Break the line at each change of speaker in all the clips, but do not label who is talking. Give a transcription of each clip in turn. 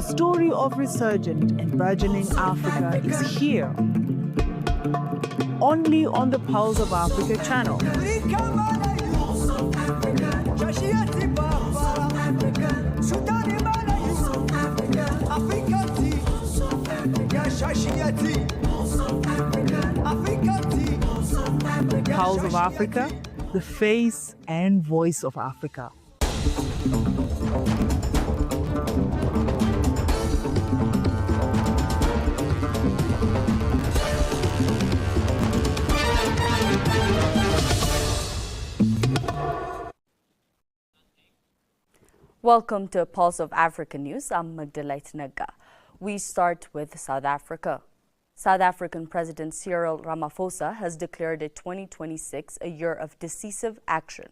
The story of resurgent and burgeoning Africa is here, only on the Pulse of Africa channel. Pulse of Africa, the face and voice of Africa.
Welcome to Pulse of Africa News. I'm Magdalite Naga. We start with South Africa. South African President Cyril Ramaphosa has declared 2026 a year of decisive action,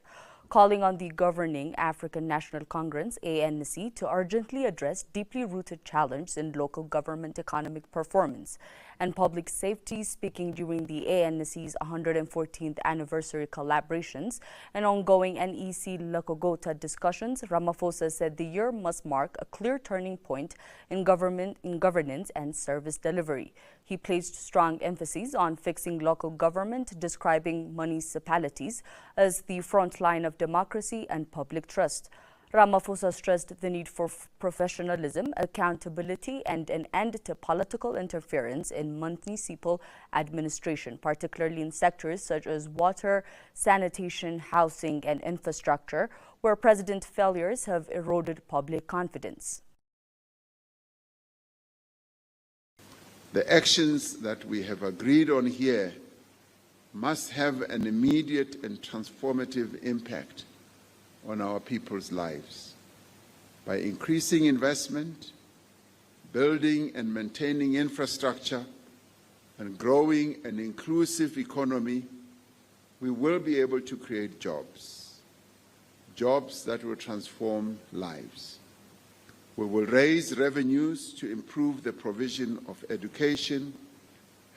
calling on the governing African National Congress, ANC, to urgently address deeply rooted challenges in local government economic performance and public safety. Speaking during the ANC's 114th anniversary collaborations and ongoing NEC Lokogota discussions, Ramaphosa said the year must mark a clear turning point in governance and service delivery. He placed strong emphasis on fixing local government, describing municipalities as the front line of democracy and public trust. Ramaphosa stressed the need for professionalism, accountability, and an end to political interference in municipal administration, particularly in sectors such as water, sanitation, housing, and infrastructure, where president failures have eroded public confidence.
The actions that we have agreed on here must have an immediate and transformative impact on our people's lives. By increasing investment, building and maintaining infrastructure, and growing an inclusive economy, we will be able to create jobs that will transform lives. We will raise revenues to improve the provision of education,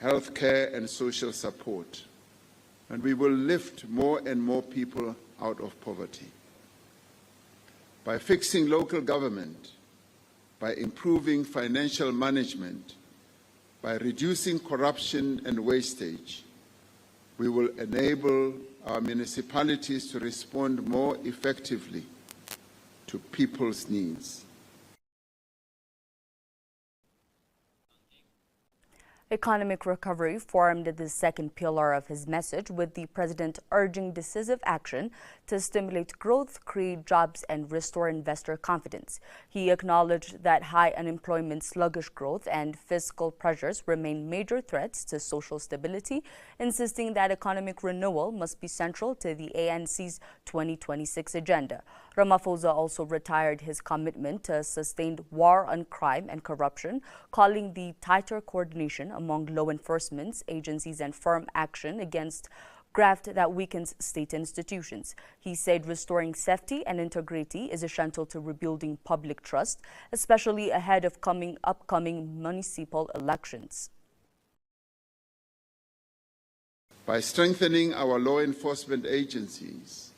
healthcare, and social support. And we will lift more and more people out of poverty. By fixing local government, by improving financial management, by reducing corruption and wastage, we will enable our municipalities to respond more effectively to people's needs.
Economic recovery formed the second pillar of his message, with the president urging decisive action to stimulate growth, create jobs, and restore investor confidence. He acknowledged that high unemployment, sluggish growth, and fiscal pressures remain major threats to social stability, insisting that economic renewal must be central to the ANC's 2026 agenda. Ramaphosa also retired his commitment to a sustained war on crime and corruption, calling the tighter coordination among law enforcement agencies and firm action against graft that weakens state institutions. He said restoring safety and integrity is essential to rebuilding public trust, especially ahead of upcoming municipal elections.
By strengthening our law enforcement agencies,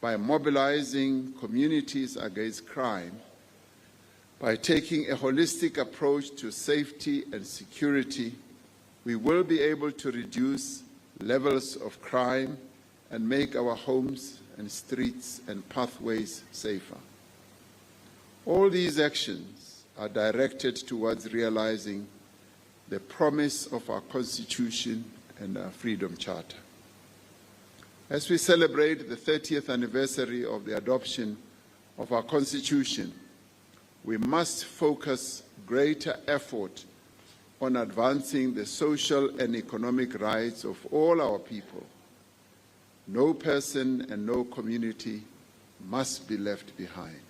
by mobilizing communities against crime, by taking a holistic approach to safety and security, we will be able to reduce levels of crime and make our homes and streets and pathways safer. All these actions are directed towards realizing the promise of our Constitution and our Freedom Charter. As we celebrate the 30th anniversary of the adoption of our Constitution, we must focus greater effort on advancing the social and economic rights of all our people. No person and no community must be left behind.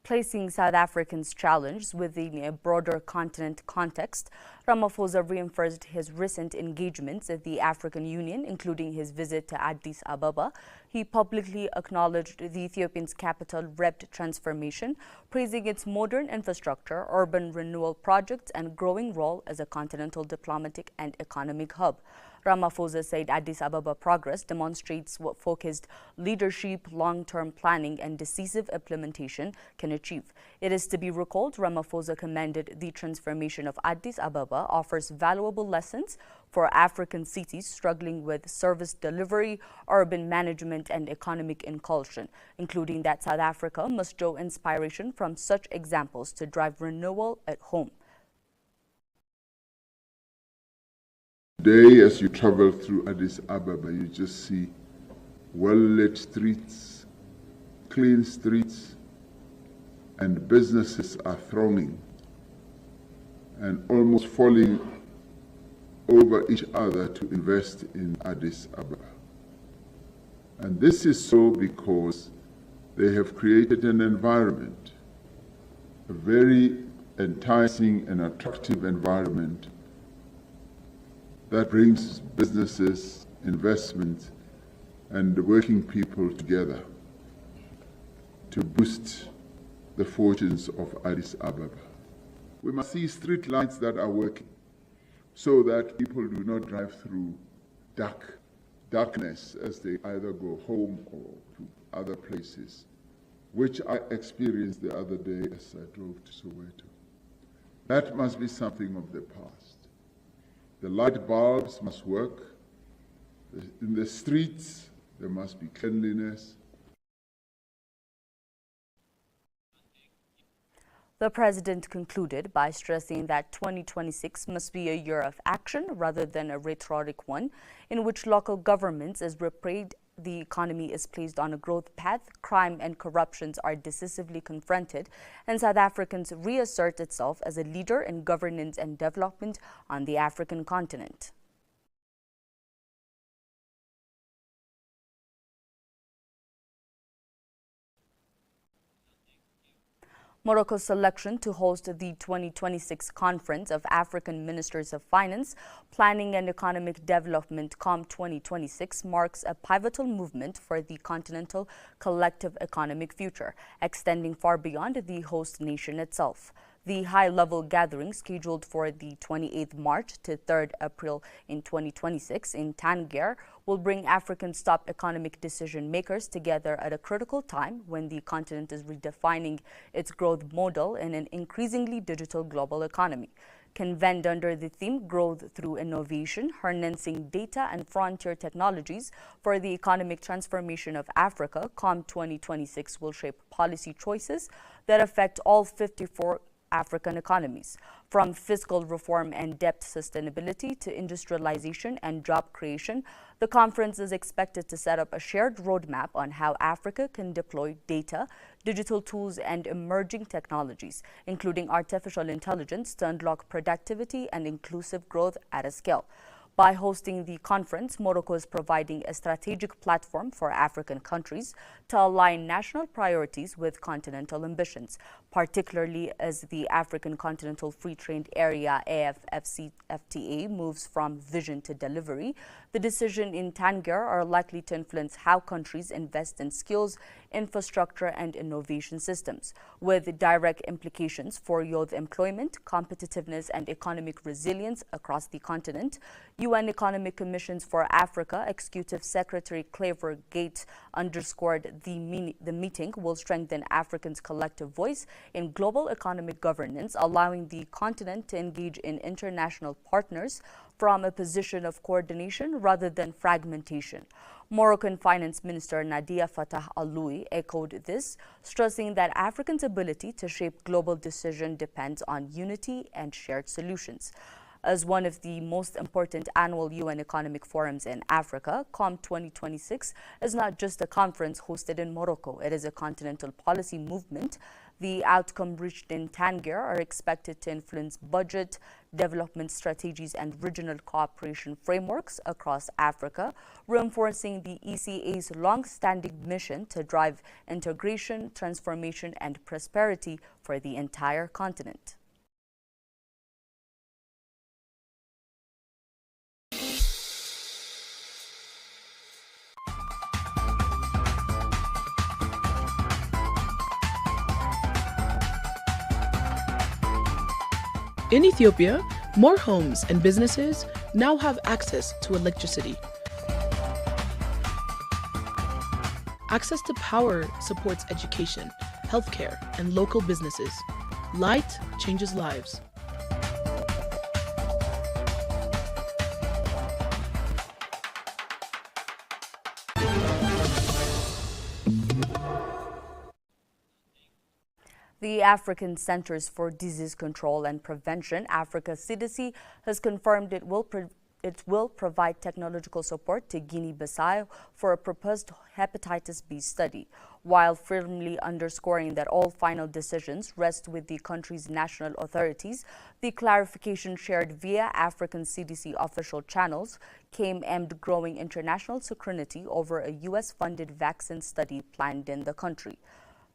Placing South Africans' challenge within a broader continent context, Ramaphosa reinforced his recent engagements at the African Union, including his visit to Addis Ababa. He publicly acknowledged the Ethiopian's capital rapid transformation, praising its modern infrastructure, urban renewal projects, and growing role as a continental diplomatic and economic hub. Ramaphosa said Addis Ababa progress demonstrates what focused leadership, long-term planning and decisive implementation can achieve. It is to be recalled Ramaphosa commended the transformation of Addis Ababa offers valuable lessons for African cities struggling with service delivery, urban management and economic inclusion, including that South Africa must draw inspiration from such examples to drive renewal at home.
Today, as you travel through Addis Ababa, you just see well-lit streets, clean streets, and businesses are thronging and almost falling over each other to invest in Addis Ababa. And this is so because they have created an environment, a very enticing and attractive environment that brings businesses, investment, and working people together to boost the fortunes of Addis Ababa. We must see street lights that are working so that people do not drive through darkness as they either go home or to other places, which I experienced the other day as I drove to Soweto. That must be something of the past. The light bulbs must work. In the streets, there must be cleanliness.
The president concluded by stressing that 2026 must be a year of action rather than a rhetoric one, in which local governments is repaid, the economy is placed on a growth path, crime and corruptions are decisively confronted, and South Africans reassert itself as a leader in governance and development on the African continent. Morocco's selection to host the 2026 Conference of African Ministers of Finance, Planning and Economic Development COM2026 marks a pivotal movement for the continental collective economic future, extending far beyond the host nation itself. The high-level gathering, scheduled for the 28th March to 3rd April in 2026 in Tangier, will bring African top economic decision-makers together at a critical time when the continent is redefining its growth model in an increasingly digital global economy. Convened under the theme Growth Through Innovation, Harnessing Data and Frontier Technologies for the Economic Transformation of Africa, COM2026 will shape policy choices that affect all 54 African economies, from fiscal reform and debt sustainability to industrialization and job creation. The conference is expected to set up a shared roadmap on how Africa can deploy data, digital tools, and emerging technologies, including artificial intelligence, to unlock productivity and inclusive growth at a scale. By hosting the conference, Morocco is providing a strategic platform for African countries to align national priorities with continental ambitions, particularly as the African Continental Free Trade Area AFCFTA moves from vision to delivery. The decision in Tangier are likely to influence how countries invest in skills, infrastructure, and innovation systems, with direct implications for youth employment, competitiveness, and economic resilience across the continent. UN Economic Commissions for Africa Executive Secretary Claver Gate underscored the meeting will strengthen Africans' collective voice in global economic governance, allowing the continent to engage in international partners from a position of coordination rather than fragmentation. Moroccan Finance Minister Nadia Fattah Aloui echoed this, stressing that Africans' ability to shape global decision depends on unity and shared solutions. As one of the most important annual UN economic forums in Africa, COM2026 is not just a conference hosted in Morocco. It is a continental policy movement. The outcome reached in Tangier are expected to influence budget, development strategies, and regional cooperation frameworks across Africa, reinforcing the ECA's long-standing mission to drive integration, transformation, and prosperity for the entire continent.
In Ethiopia, more homes and businesses now have access to electricity. Access to power supports education, healthcare, and local businesses. Light changes lives.
The African Centers for Disease Control and Prevention, Africa CDC, has confirmed it will provide technological support to Guinea-Bissau for a proposed hepatitis B study, while firmly underscoring that all final decisions rest with the country's national authorities. The clarification shared via African CDC official channels came amid growing international scrutiny over a U.S.-funded vaccine study planned in the country.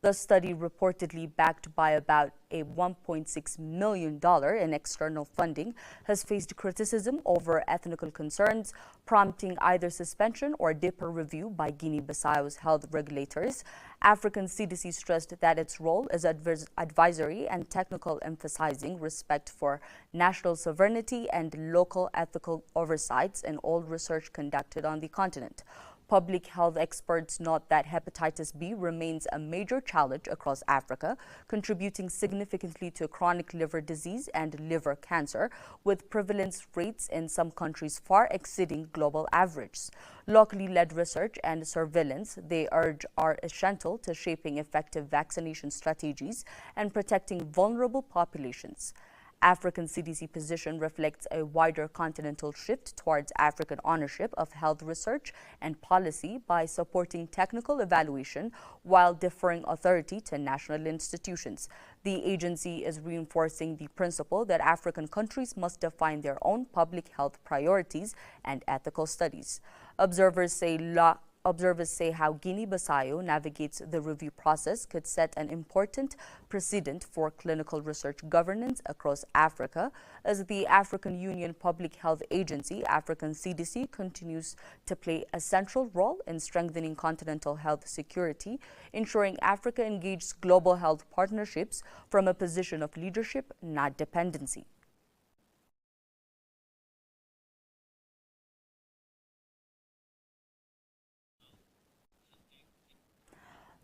The study, reportedly backed by about a $1.6 million in external funding, has faced criticism over ethical concerns, prompting either suspension or deeper review by Guinea-Bissau's health regulators. African CDC stressed that its role is advisory and technical, emphasizing respect for national sovereignty and local ethical oversights in all research conducted on the continent. Public health experts note that hepatitis B remains a major challenge across Africa, contributing significantly to chronic liver disease and liver cancer, with prevalence rates in some countries far exceeding global averages. Locally led research and surveillance, they urge, are essential to shaping effective vaccination strategies and protecting vulnerable populations. African CDC position reflects a wider continental shift towards African ownership of health research and policy by supporting technical evaluation while deferring authority to national institutions. The agency is reinforcing the principle that African countries must define their own public health priorities and ethical studies. Observers say how Guinea-Bissau navigates the review process could set an important precedent for clinical research governance across Africa, as the African Union Public Health Agency, African CDC, continues to play a central role in strengthening continental health security, ensuring Africa engages global health partnerships from a position of leadership, not dependency.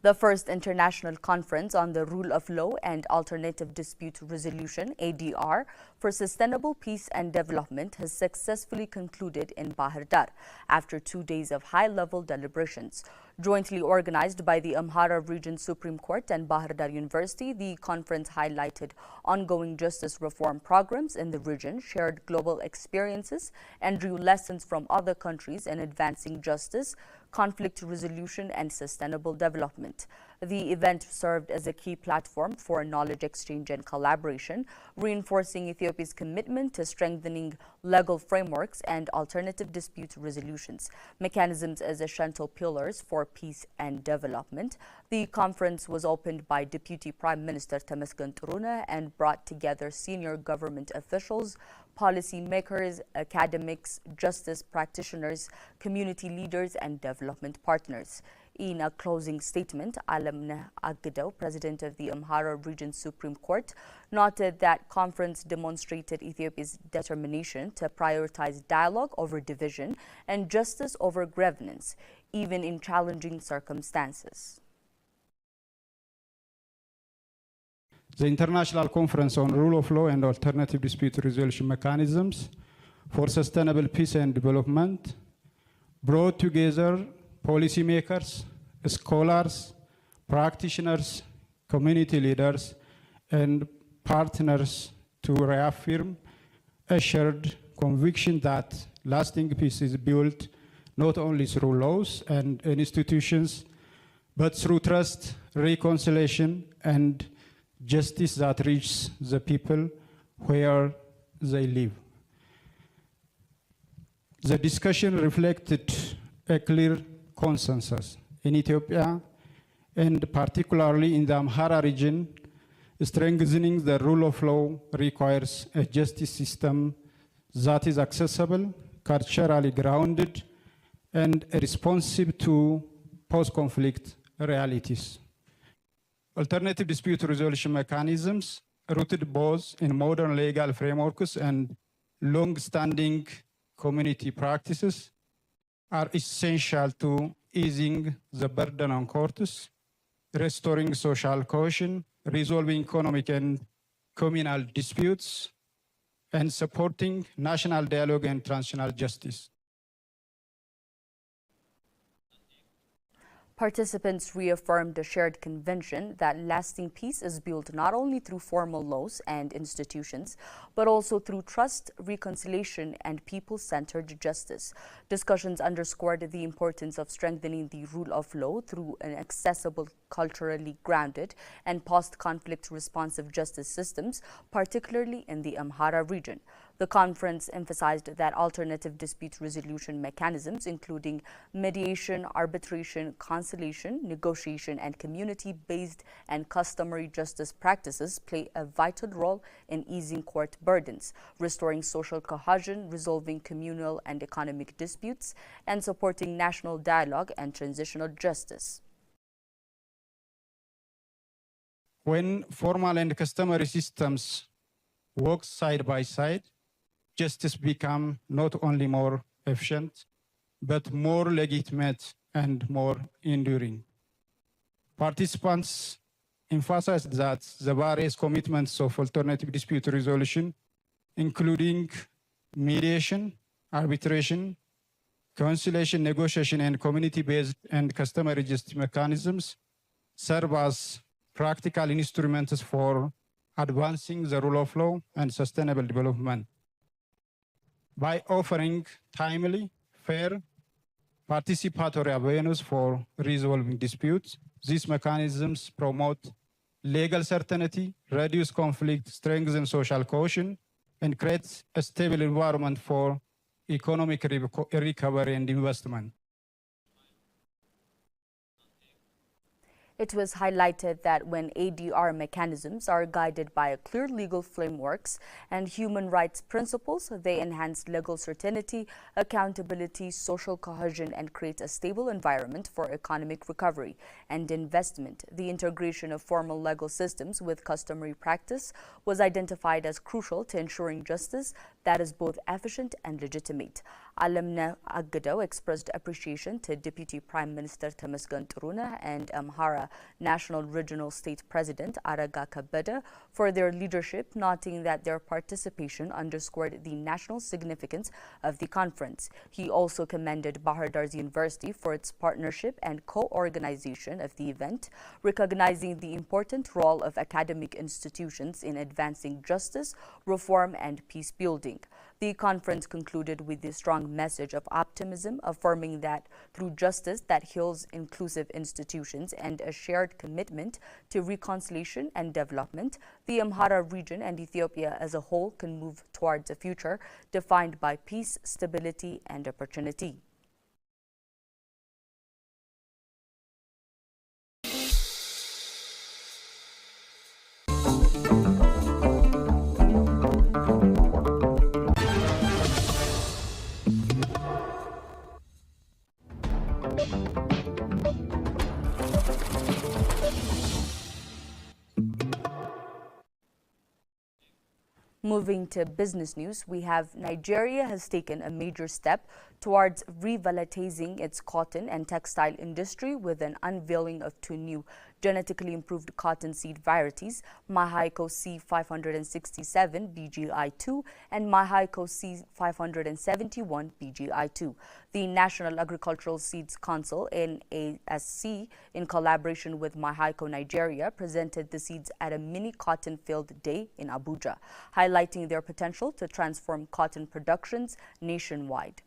The first international conference on the rule of law and alternative dispute resolution, ADR, for sustainable peace and development has successfully concluded in Bahir Dar after 2 days of high-level deliberations. Jointly organized by the Amhara Region Supreme Court and Bahir Dar University, the conference highlighted ongoing justice reform programs in the region, shared global experiences, and drew lessons from other countries in advancing justice, conflict resolution, and sustainable development. The event served as a key platform for knowledge exchange and collaboration, reinforcing Ethiopia's commitment to strengthening legal frameworks and alternative dispute resolutions mechanisms as essential pillars for peace and development. The conference was opened by Deputy Prime Minister Temesgen Turuna and brought together senior government officials, policymakers, academics, justice practitioners, community leaders, and development partners. In a closing statement, Alamneh Agdew, President of the Amhara Region Supreme Court, noted that conference demonstrated Ethiopia's determination to prioritize dialogue over division and justice over grievance, even in challenging circumstances.
The International Conference on Rule of Law and Alternative Dispute Resolution Mechanisms for Sustainable Peace and Development brought together policymakers, scholars, practitioners, community leaders, and partners to reaffirm a shared conviction that lasting peace is built not only through laws and institutions, but through trust, reconciliation, and justice that reaches the people where they live. The discussion reflected a clear consensus in Ethiopia, and particularly in the Amhara region. Strengthening the rule of law requires a justice system that is accessible, culturally grounded, and responsive to post-conflict realities. Alternative dispute resolution mechanisms rooted both in modern legal frameworks and long-standing community practices are essential to easing the burden on courts, restoring social cohesion, resolving economic and communal disputes, and supporting national dialogue and transitional justice.
Participants reaffirmed a shared conviction that lasting peace is built not only through formal laws and institutions, but also through trust, reconciliation, and people-centered justice. Discussions underscored the importance of strengthening the rule of law through an accessible, culturally grounded, and post-conflict responsive justice systems, particularly in the Amhara region. The conference emphasized that alternative dispute resolution mechanisms, including mediation, arbitration, conciliation, negotiation, and community-based and customary justice practices play a vital role in easing court burdens, restoring social cohesion, resolving communal and economic disputes, and supporting national dialogue and transitional justice.
When formal and customary systems work side by side, justice becomes not only more efficient, but more legitimate and more enduring. Participants emphasized that the various commitments of alternative dispute resolution, including mediation, arbitration, conciliation, negotiation, and community-based and customary justice mechanisms, serve as practical instruments for advancing the rule of law and sustainable development. By offering timely, fair, participatory avenues for resolving disputes, these mechanisms promote legal certainty, reduce conflict, strengthen social cohesion, and create a stable environment for economic recovery and investment.
It was highlighted that when ADR mechanisms are guided by clear legal frameworks and human rights principles, they enhance legal certainty, accountability, social cohesion, and create a stable environment for economic recovery and investment. The integration of formal legal systems with customary practice was identified as crucial to ensuring justice that is both efficient and legitimate. Alamna Agado expressed appreciation to Deputy Prime Minister Temasghan Turuna and Amhara National Regional State President Araga Kabeda for their leadership, noting that their participation underscored the national significance of the conference. He also commended Bahar Dar's University for its partnership and co-organization of the event, recognizing the important role of academic institutions in advancing justice, reform, and peace building. The conference concluded with the strong message of optimism, affirming that through justice that heals inclusive institutions and a shared commitment to reconciliation and development, the Amhara region and Ethiopia as a whole can move towards a future defined by peace, stability, and opportunity. Moving to business news, we have Nigeria has taken a major step towards revitalizing its cotton and textile industry with an unveiling of two new genetically improved cotton seed varieties, Mahaiko C567 BGI2 and Mahaiko C571 BGI2. The National Agricultural Seeds Council, NASC, in collaboration with Mahaiko Nigeria, presented the seeds at a mini cotton field day in Abuja, highlighting their potential to transform cotton productions nationwide.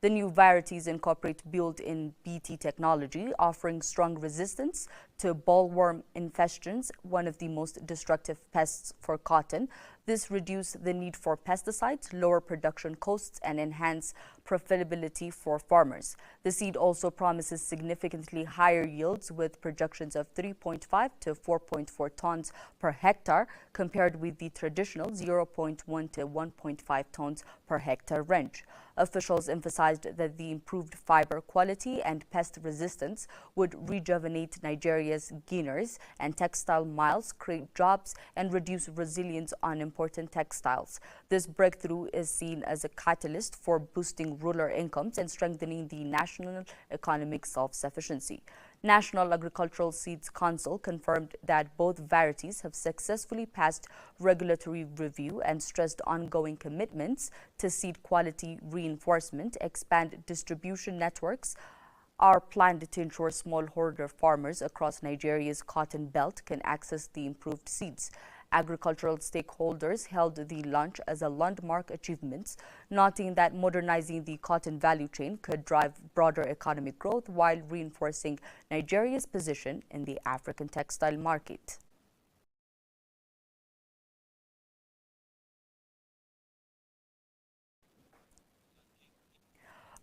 The new varieties incorporate built-in BT technology, offering strong resistance to bollworm infestations, one of the most destructive pests for cotton. This reduces the need for pesticides, lower production costs, and enhance profitability for farmers. The seed also promises significantly higher yields with projections of 3.5 to 4.4 tons per hectare compared with the traditional 0.1 to 1.5 tons per hectare range. Officials emphasized that the improved fiber quality and pest resistance would rejuvenate Nigeria's ginners and textile mills, create jobs, and reduce resilience on important textiles. This breakthrough is seen as a catalyst for boosting rural incomes and strengthening the national economic self-sufficiency. National Agricultural Seeds Council confirmed that both varieties have successfully passed regulatory review and stressed ongoing commitments to seed quality reinforcement, expand distribution networks, are planned to ensure smallholder farmers across Nigeria's cotton belt can access the improved seeds. Agricultural stakeholders held the launch as a landmark achievement, noting that modernizing the cotton value chain could drive broader economic growth while reinforcing Nigeria's position in the African textile market.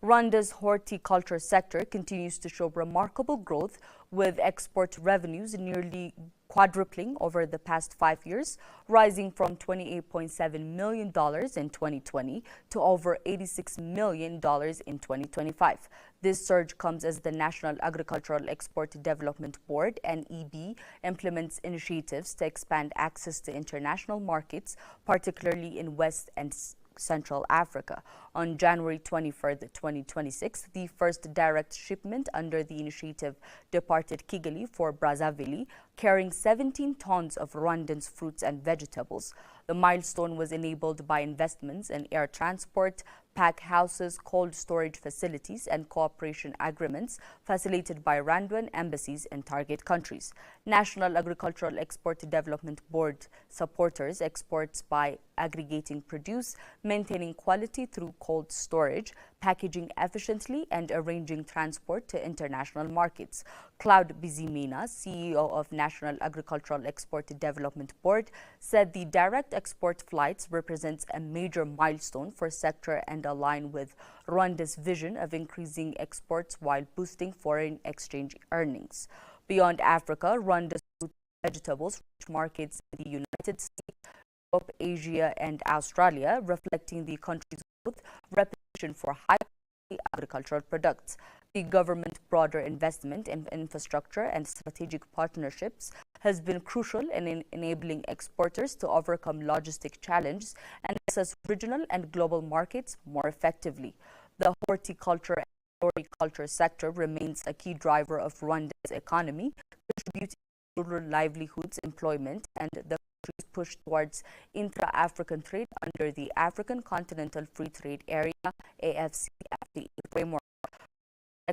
Rwanda's horticulture sector continues to show remarkable growth, with export revenues nearly quadrupling over the past 5 years, rising from $28.7 million in 2020 to over $86 million in 2025. This surge comes as the National Agricultural Export Development Board, NEB, implements initiatives to expand access to international markets, particularly in West and Central Africa. On January 23, 2026, the first direct shipment under the initiative departed Kigali for Brazzaville, carrying 17 tons of Rwandan's fruits and vegetables. The milestone was enabled by investments in air transport, pack houses, cold storage facilities, and cooperation agreements facilitated by Rwandan embassies in target countries. National Agricultural Export Development Board supporters exports by aggregating produce, maintaining quality through cold storage, packaging efficiently, and arranging transport to international markets. Cloud Bizimina, CEO of National Agricultural Export Development Board, said the direct export flights represents a major milestone for sector and align with Rwanda's vision of increasing exports while boosting foreign exchange earnings. Beyond Africa, Rwanda's fruit and vegetables reach markets in the United States, Europe, Asia, and Australia, reflecting the country's growth reputation for high-quality agricultural products. The government's broader investment in infrastructure and strategic partnerships has been crucial in enabling exporters to overcome logistic challenges and access regional and global markets more effectively. The horticulture and floriculture sector remains a key driver of Rwanda's economy, contributing to rural livelihoods, employment, and the country's push towards intra-African trade under the African Continental Free Trade Area, AFCFTA.